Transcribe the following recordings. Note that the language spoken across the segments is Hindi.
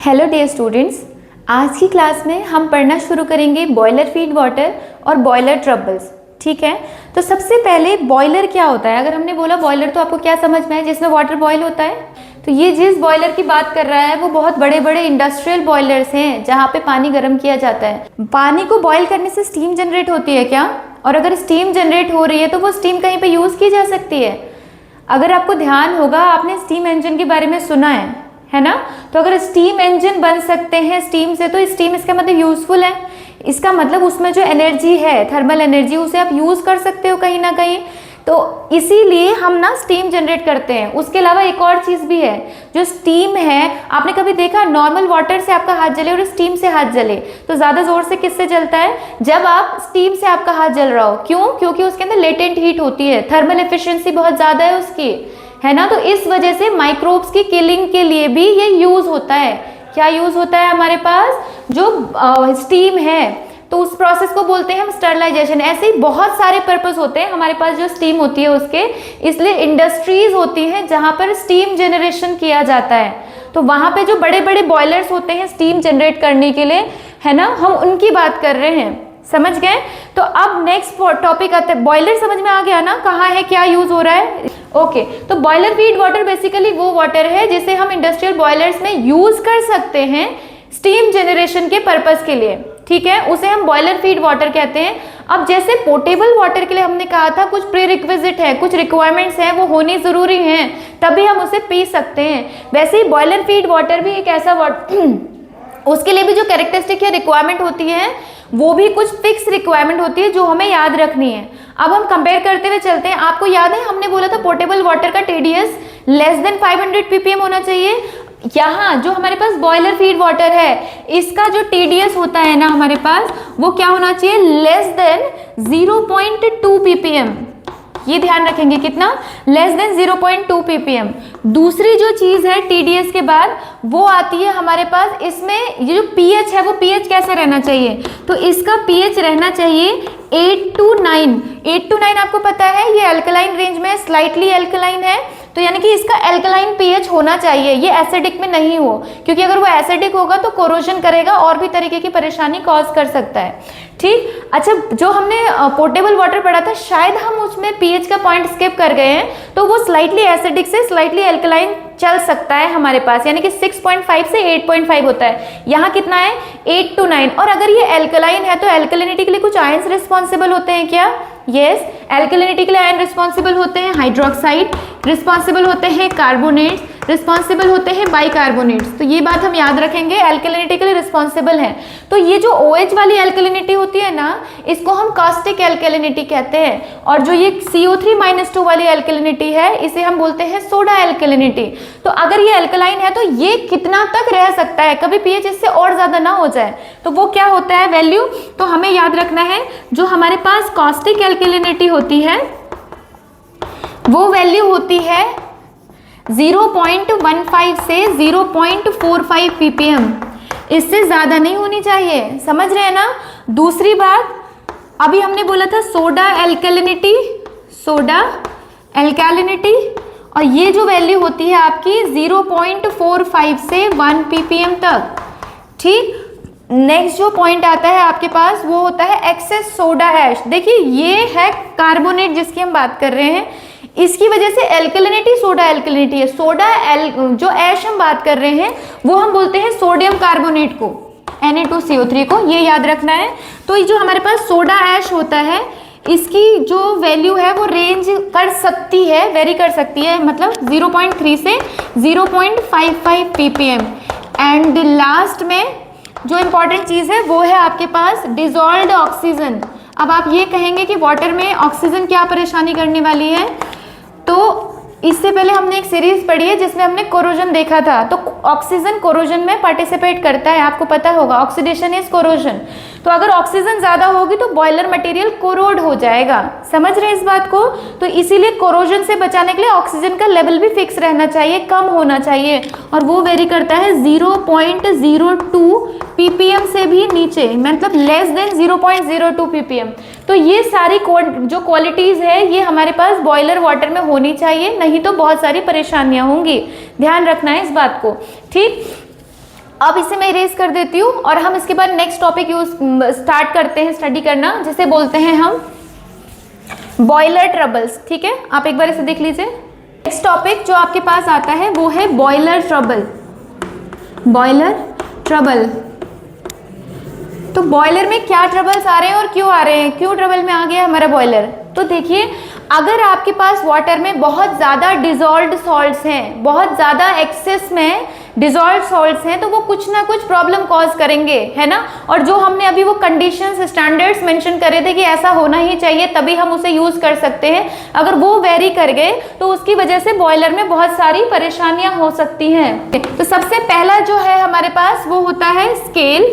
हेलो डियर स्टूडेंट्स, आज की क्लास में हम पढ़ना शुरू करेंगे बॉयलर फीड वाटर और बॉयलर ट्रबल्स। ठीक है, तो सबसे पहले बॉयलर क्या होता है। अगर हमने बोला बॉयलर तो आपको क्या समझ में है, जिसमें वाटर बॉयल होता है। तो ये जिस बॉयलर की बात कर रहा है वो बहुत बड़े बड़े इंडस्ट्रियल बॉयलर्स हैं जहाँ पे पानी गर्म किया जाता है। पानी को बॉयल करने से स्टीम जनरेट होती है क्या, और अगर स्टीम जनरेट हो रही है तो वो स्टीम कहीं पे यूज़ की जा सकती है। अगर आपको ध्यान होगा, आपने स्टीम इंजन के बारे में सुना है ना। तो अगर स्टीम इंजन बन सकते हैं स्टीम से, तो स्टीम इसका मतलब यूजफुल है। इसका मतलब उसमें जो एनर्जी है, थर्मल एनर्जी, उसे आप यूज कर सकते हो कहीं ना कहीं। तो इसीलिए हम ना स्टीम जनरेट करते हैं। उसके अलावा एक और चीज़ भी है, जो स्टीम है, आपने कभी देखा नॉर्मल वाटर से आपका हाथ जले और स्टीम से हाथ जले तो ज़्यादा ज़ोर से किससे जलता है? जब आप स्टीम से आपका हाथ जल रहा हो। क्यों? क्योंकि उसके अंदर लेटेंट हीट होती है, थर्मल एफिशिएंसी बहुत ज़्यादा है उसकी, है ना। तो इस वजह से माइक्रोब्स की किलिंग के लिए भी ये यूज़ होता है। क्या यूज़ होता है हमारे पास? जो स्टीम है, तो उस प्रोसेस को बोलते हैं हम स्टरलाइजेशन। ऐसे ही बहुत सारे पर्पस होते हैं हमारे पास जो स्टीम होती है उसके। इसलिए इंडस्ट्रीज होती हैं जहाँ पर स्टीम जनरेशन किया जाता है। तो वहाँ पे जो बड़े बड़े बॉयलर्स होते हैं स्टीम जनरेट करने के लिए, है ना, हम उनकी बात कर रहे हैं। समझ गए? तो अब नेक्स्ट टॉपिक आता है बॉयलर। समझ में आ गया ना, कहाँ है, क्या यूज हो रहा है। ओके, तो बॉयलर फीड वाटर बेसिकली वो वाटर है जिसे हम इंडस्ट्रियल बॉयलर्स में यूज कर सकते हैं स्टीम जनरेशन के पर्पस के लिए। ठीक है, उसे हम बॉयलर फीड वाटर कहते हैं। अब जैसे पोर्टेबल वाटर के लिए हमने कहा था कुछ प्री रिक्विजिट है, कुछ रिक्वायरमेंट्स हैं, वो होनी जरूरी हैं, तभी हम उसे पी सकते हैं। वैसे ही बॉयलर फीड वाटर भी एक ऐसा वाटर उसके लिए भी जो कैरेक्टरिस्टिक या रिक्वायरमेंट होती है वो भी कुछ फिक्स रिक्वायरमेंट होती है जो हमें याद रखनी है। अब हम कंपेयर करते हुए चलते हैं। आपको याद है हमने बोला था पोर्टेबल वाटर का टीडीएस लेस देन 500 ppm होना चाहिए। यहाँ जो हमारे पास बॉयलर फीड वाटर है, इसका जो टीडीएस होता है ना हमारे पास, वो क्या होना चाहिए? Less than 0.2 ppm। ये ध्यान रखेंगे, कितना? Less than 0.2 ppm। दूसरी जो चीज़ है टीडीएस के बाद वो आती है हमारे पास, इसमें ये जो पीएच है वो पीएच कैसा रहना चाहिए? तो इसका पीएच रहना चाहिए 8 to 9। 8 to 9 आपको पता है ये अल्कलाइन रेंज में, स्लाइटली अल्कलाइन है, तो यानी कि इसका अल्कलाइन पीएच होना चाहिए, ये एसिडिक में नहीं हो, क्योंकि अगर वो एसिडिक होगा तो कोरोजन करेगा और भी तरीके की परेशानी कॉज कर सकता है। ठीक, अच्छा, जो हमने पोर्टेबल वाटर पढ़ा था शायद हम उसमें पीएच का पॉइंट स्किप कर गए हैं, तो वो स्लाइटली एसिडिक से स्लाइटली अल्कलाइन चल सकता है हमारे पास, यानी कि 6.5 से 8.5 होता है। यहाँ कितना है? 8 to 9। और अगर ये अल्कलाइन है तो अल्कलिनिटी के लिए कुछ आयंस रिस्पॉन्सिबल होते हैं क्या? यस, अल्कलिनिटी के लिए आयन रिस्पॉन्सिबल होते हैं हाइड्रोक्साइड, रिस्पॉन्सिबल होते हैं कार्बोनेट्स, रिस्पॉन्सिबल होते हैं बाइकार्बोनेट्स। तो ये बात हम याद रखेंगे, अल्कलिनिटी के लिए रिस्पॉन्सिबल है। तो ये जो OH वाली अल्कलिनिटी होती है ना, इसको हम कास्टिक अल्कलिनिटी कहते हैं। और जो ये CO3-2 वाली अल्कलिनिटी है, इसे हम बोलते हैं सोडा अल्कलिनिटी। तो अगर ये अल्कलाइन है तो ये कितना तक रह सकता है, कभी पीएच इससे और ज्यादा ना हो जाए, तो वो क्या होता है वैल्यू? तो हमें याद रखना है, जो हमारे पास कास्टिक अल्कलिनिटी होती है वो वैल्यू होती है 0.15 से 0.45 ppm। इससे ज्यादा नहीं होनी चाहिए, समझ रहे हैं ना। दूसरी बात, अभी हमने बोला था सोडा अल्कलिनिटी, सोडा अल्कलिनिटी, और ये जो वैल्यू होती है आपकी 0.45 से 1 ppm तक। ठीक, नेक्स्ट जो पॉइंट आता है आपके पास वो होता है एक्सेस सोडा ऐश। देखिए ये है कार्बोनेट जिसकी हम बात कर रहे हैं, इसकी वजह से एल्कलिनिटी सोडा एल्कलिनिटी है। जो ऐश हम बात कर रहे हैं वो हम बोलते हैं सोडियम कार्बोनेट को, Na2CO3 को, ये याद रखना है। तो ये जो हमारे पास सोडा ऐश होता है, इसकी जो वैल्यू है वो रेंज कर सकती है, वेरी कर सकती है, मतलब 0.3 से 0.55 ppm। एंड लास्ट में जो इम्पॉर्टेंट चीज़ है वो है आपके पास डिजॉल्व्ड ऑक्सीजन। अब आप ये कहेंगे कि वाटर में ऑक्सीजन क्या परेशानी करने वाली है, तो इससे पहले हमने एक सीरीज पढ़ी है जिसमें हमने कोरोजन देखा था। तो ऑक्सीजन कोरोजन में पार्टिसिपेट करता है, आपको पता होगा, ऑक्सीडेशन इज कोरोजन। तो अगर ऑक्सीजन ज्यादा होगी तो बॉयलर मटेरियल कोरोड हो जाएगा, समझ रहे हैं इस बात को। तो इसीलिए कोरोजन से बचाने के लिए ऑक्सीजन का लेवल भी फिक्स रहना चाहिए, कम होना चाहिए, और वो वेरी करता है 0.02 ppm से भी नीचे, मतलब लेस देन 0.02 ppm। तो ये सारी जो क्वालिटीज है ये हमारे पास बॉयलर वाटर में होनी चाहिए, नहीं तो बहुत सारी परेशानियां होंगी, ध्यान रखना है इस बात को। ठीक, अब इसे मैं इरेज कर देती हूँ और हम इसके बाद नेक्स्ट टॉपिक स्टार्ट करते हैं स्टडी करना, जिसे बोलते हैं हम बॉयलर ट्रबल्स। ठीक है, आप एक बार इसे देख लीजिए। नेक्स्ट टॉपिक जो आपके पास आता है वो है बॉयलर ट्रबल। बॉयलर ट्रबल, तो बॉयलर में क्या ट्रबल्स आ रहे हैं और क्यों आ रहे हैं, क्यों ट्रबल में आ गया हमारा बॉयलर। तो देखिए, अगर आपके पास वाटर में बहुत ज़्यादा डिजॉल्व्ड सॉल्ट्स हैं, बहुत ज़्यादा एक्सेस में डिजॉल्व्ड सॉल्ट्स हैं, तो वो कुछ ना कुछ प्रॉब्लम कॉज करेंगे, है ना। और जो हमने अभी वो कंडीशंस स्टैंडर्ड्स मेंशन करे थे कि ऐसा होना ही चाहिए तभी हम उसे यूज़ कर सकते हैं, अगर वो वेरी कर गए तो उसकी वजह से बॉयलर में बहुत सारी परेशानियां हो सकती हैं। तो सबसे पहला जो है हमारे पास वो होता है स्केल,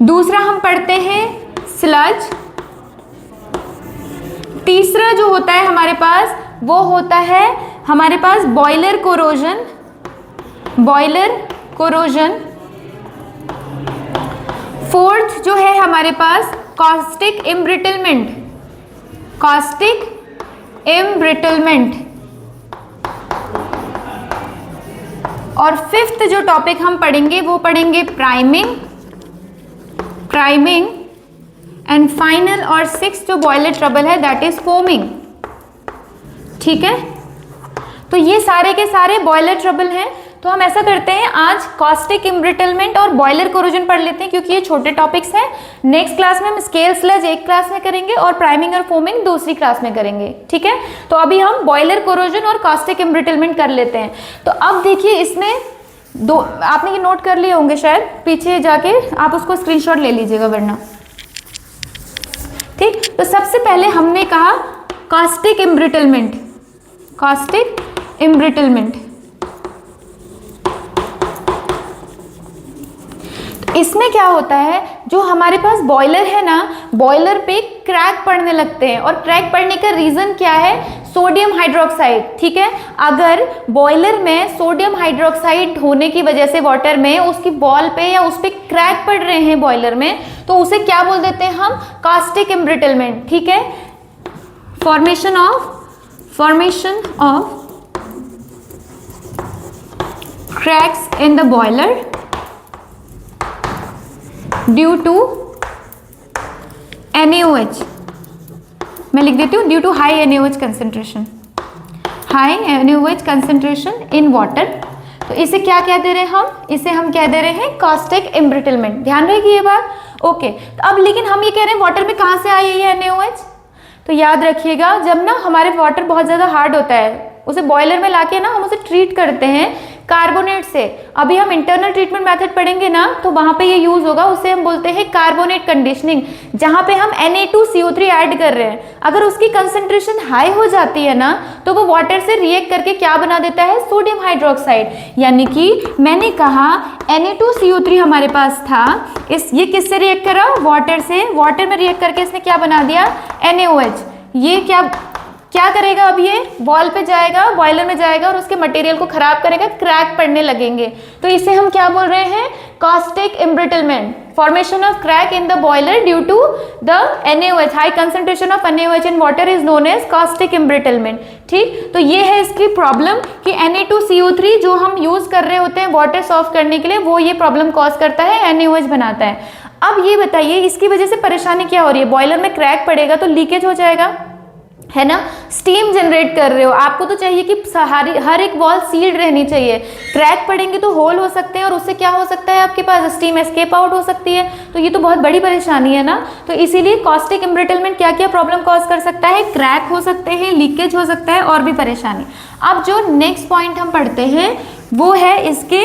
दूसरा हम पढ़ते हैं स्लज, तीसरा जो होता है हमारे पास वो होता है हमारे पास boiler corrosion, boiler corrosion, fourth जो है हमारे पास कॉस्टिक इम्ब्रिटलमेंट, कॉस्टिक इम्ब्रिटलमेंट, और फिफ्थ जो टॉपिक हम पढ़ेंगे वो पढ़ेंगे प्राइमिंग, प्राइमिंग, एंड फाइनल और सिक्स जो बॉयलर ट्रबल है दैट इज फोमिंग। ठीक है, तो ये सारे के सारे बॉयलर ट्रबल हैं। तो हम ऐसा करते हैं, आज कॉस्टिक इम्ब्रिटलमेंट और बॉयलर कोरोजन पढ़ लेते हैं क्योंकि ये छोटे टॉपिक्स हैं। नेक्स्ट क्लास में हम स्केल स्लज एक क्लास में करेंगे और प्राइमिंग और फोमिंग दूसरी क्लास में करेंगे। ठीक है, तो अभी हम बॉयलर कोरोजन और कॉस्टिक इम्ब्रिटलमेंट कर लेते हैं। तो अब देखिए, इसमें दो आपने ये नोट कर लिए होंगे शायद, पीछे जाके आप उसको स्क्रीनशॉट ले लीजिएगा वरना। ठीक, तो सबसे पहले हमने कहा कॉस्टिक इम्ब्रिटलमेंट, कॉस्टिक इम्ब्रिटलमेंट। इसमें क्या होता है, जो हमारे पास बॉयलर है ना, बॉयलर पे क्रैक पड़ने लगते हैं, और क्रैक पड़ने का रीजन क्या है, सोडियम हाइड्रोक्साइड। ठीक है, अगर बॉयलर में सोडियम हाइड्रोक्साइड होने की वजह से वाटर में उसकी बॉल पे या उस पे क्रैक पड़ रहे हैं बॉयलर में, तो उसे क्या बोल देते हैं हम, कॉस्टिक इम्ब्रिटलमेंट। ठीक है, formation of cracks in the boiler due to NaOH, मैं लिख देती हूँ due to high NaOH concentration, high NaOH concentration in water. तो इसे क्या कह दे रहे हैं हम, इसे हम कह दे रहे हैं कॉस्टिक इम्ब्रिटलमेंट। ध्यान रहेगी ये बात। ओके, तो अब लेकिन हम ये कह रहे हैं वाटर में कहाँ से आई है ये NaOH, तो याद रखिएगा, जब ना हमारे वाटर बहुत ज़्यादा हार्ड होता है, उसे बॉयलर में लाके ना हम उसे ट्रीट करते हैं कार्बोनेट से। अभी हम इंटरनल ट्रीटमेंट मेथड पढ़ेंगे ना, तो वहाँ पे ये यूज़ होगा, उसे हम बोलते हैं कार्बोनेट कंडीशनिंग, जहाँ पे हम Na2CO3 ऐड कर रहे हैं। अगर उसकी कंसंट्रेशन हाई हो जाती है ना, तो वो वाटर से रिएक्ट करके क्या बना देता है, सोडियम हाइड्रोक्साइड। यानी कि मैंने कहा Na2CO3 हमारे पास था, ये किससे रिएक्ट करा, वाटर से, वाटर में रिएक्ट करके इसने क्या बना दिया, NaOH। ये क्या करेगा, अब ये बॉल पे जाएगा, बॉयलर में जाएगा और उसके मटेरियल को खराब करेगा, क्रैक पड़ने लगेंगे। तो इसे हम क्या बोल रहे हैं, caustic embrittlement, formation of crack in the boiler due to the NaOH, high concentration of NaOH in water is known as caustic embrittlement. ठीक, तो ये है इसकी प्रॉब्लम कि Na2CO3 जो हम यूज कर रहे होते हैं वाटर सॉफ्ट करने के लिए, वो ये प्रॉब्लम कॉज करता है, NaOH बनाता है। अब ये बताइए, इसकी वजह से परेशानी क्या हो रही है, बॉयलर में क्रैक पड़ेगा तो लीकेज हो जाएगा, है ना, स्टीम जनरेट कर रहे हो, आपको तो चाहिए कि हर एक वॉल सील्ड रहनी चाहिए। क्रैक पड़ेंगे तो होल हो सकते हैं और उससे क्या हो सकता है, आपके पास स्टीम एस्केप आउट हो सकती है। तो ये तो बहुत बड़ी परेशानी है ना। तो इसीलिए कॉस्टिक इम्ब्रिटलमेंट क्या क्या प्रॉब्लम कॉज कर सकता है, क्रैक हो सकते हैं, लीकेज हो सकता है और भी परेशानी। अब जो नेक्स्ट पॉइंट हम पढ़ते हैं वो है इसके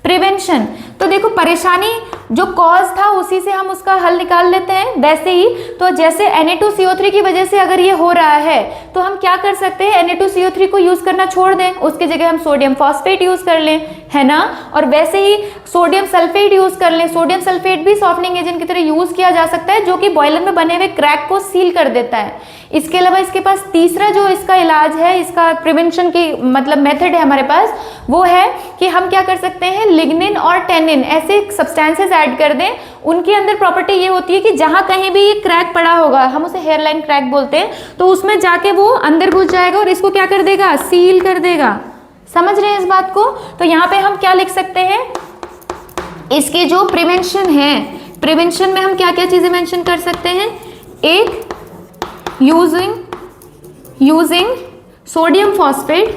प्रिवेंशन। तो देखो, परेशानी जो कॉज था उसी से हम उसका हल निकाल लेते हैं। वैसे ही तो जैसे Na2CO3 की वजह से अगर ये हो रहा है तो हम क्या कर सकते हैं, Na2CO3 को यूज करना छोड़ दें, उसकी जगह हम सोडियम फॉस्फेट यूज कर लें, है ना। और वैसे ही सोडियम सल्फेट यूज कर लें, सोडियम सल्फेट भी सॉफ्टनिंग एजेंट की तरह यूज किया जा सकता है, जो कि बॉयलर में बने हुए क्रैक को सील कर देता है। इसके अलावा इसके पास तीसरा जो इसका इलाज है, इसका प्रिवेंशन की मतलब मेथड है हमारे पास, वो है कि हम क्या कर सकते हैं, लिग्निन और टेनिन ऐसे सब्सटेंसेस ऐड कर दें। उनके अंदर प्रॉपर्टी ये होती है कि जहां कहीं भी ये क्रैक पड़ा होगा, हम उसे हेयरलाइन क्रैक बोलते हैं, तो उसमें जाके वो अंदर घुस जाएगा और इसको क्या कर देगा, सील कर देगा। समझ रहे हैं इस बात को। तो यहाँ पे हम क्या लिख सकते हैं, इसके जो प्रिवेंशन है, प्रिवेंशन में हम क्या क्या चीजें मेंशन कर सकते हैं? एक, using sodium phosphate,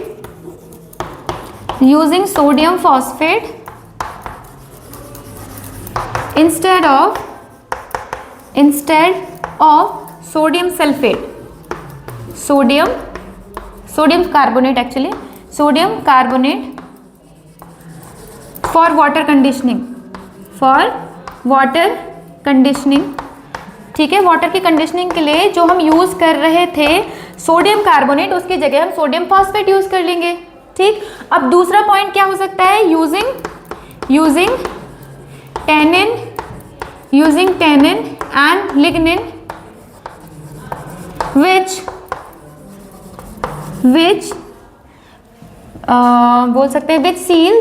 using sodium phosphate instead of sodium sulfate, sodium carbonate actually, sodium carbonate for water conditioning, ठीक है। वाटर की कंडीशनिंग के लिए जो हम यूज कर रहे थे सोडियम कार्बोनेट, उसकी जगह हम सोडियम फॉस्फेट यूज कर लेंगे, ठीक। अब दूसरा पॉइंट क्या हो सकता है? Using tannin and lignin which बोल सकते हैं which seal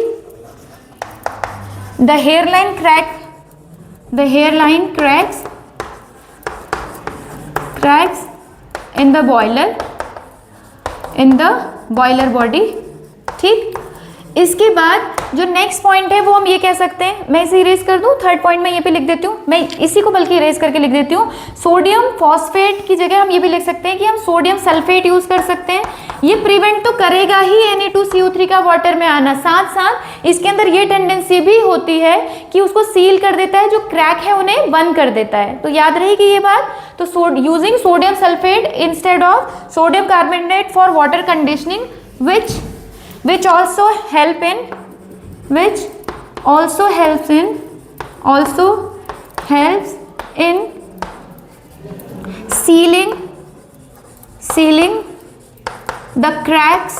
the hairline cracks in the boiler body, ठीक। इसके बाद जो नेक्स्ट पॉइंट है वो हम ये कह सकते हैं, मैं इसे इरेज कर दूं, थर्ड पॉइंट मैं ये पे लिख देती हूँ, मैं इसी को बल्कि इरेज करके लिख देती हूँ। सोडियम फॉस्फेट की जगह हम ये भी लिख सकते हैं कि हम सोडियम सल्फेट यूज कर सकते हैं। ये प्रिवेंट तो करेगा ही Na2CO3 का वाटर में आना, साथ साथ इसके अंदर ये टेंडेंसी भी होती है कि उसको सील कर देता है, जो क्रैक है उन्हें बंद कर देता है। तो याद रहेगी ये बात। तो using sodium sulphate instead of sodium carbonate for water conditioning which also helps in sealing the cracks,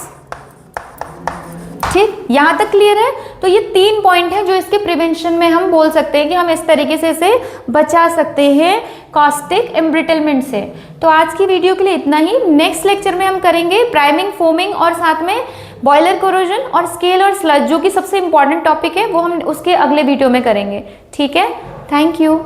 ठीक। यहां तक क्लियर है? तो ये 3 पॉइंट है जो इसके प्रिवेंशन में हम बोल सकते हैं कि हम इस तरीके से इसे बचा सकते हैं कॉस्टिक एम्ब्रिटलमेंट से। तो आज की वीडियो के लिए इतना ही। नेक्स्ट लेक्चर में हम करेंगे प्राइमिंग, फोमिंग और साथ में बॉयलर कोरोजन और स्केल और स्लज, जो कि सबसे इंपॉर्टेंट टॉपिक है, वो हम उसके अगले वीडियो में करेंगे, ठीक है। Thank you.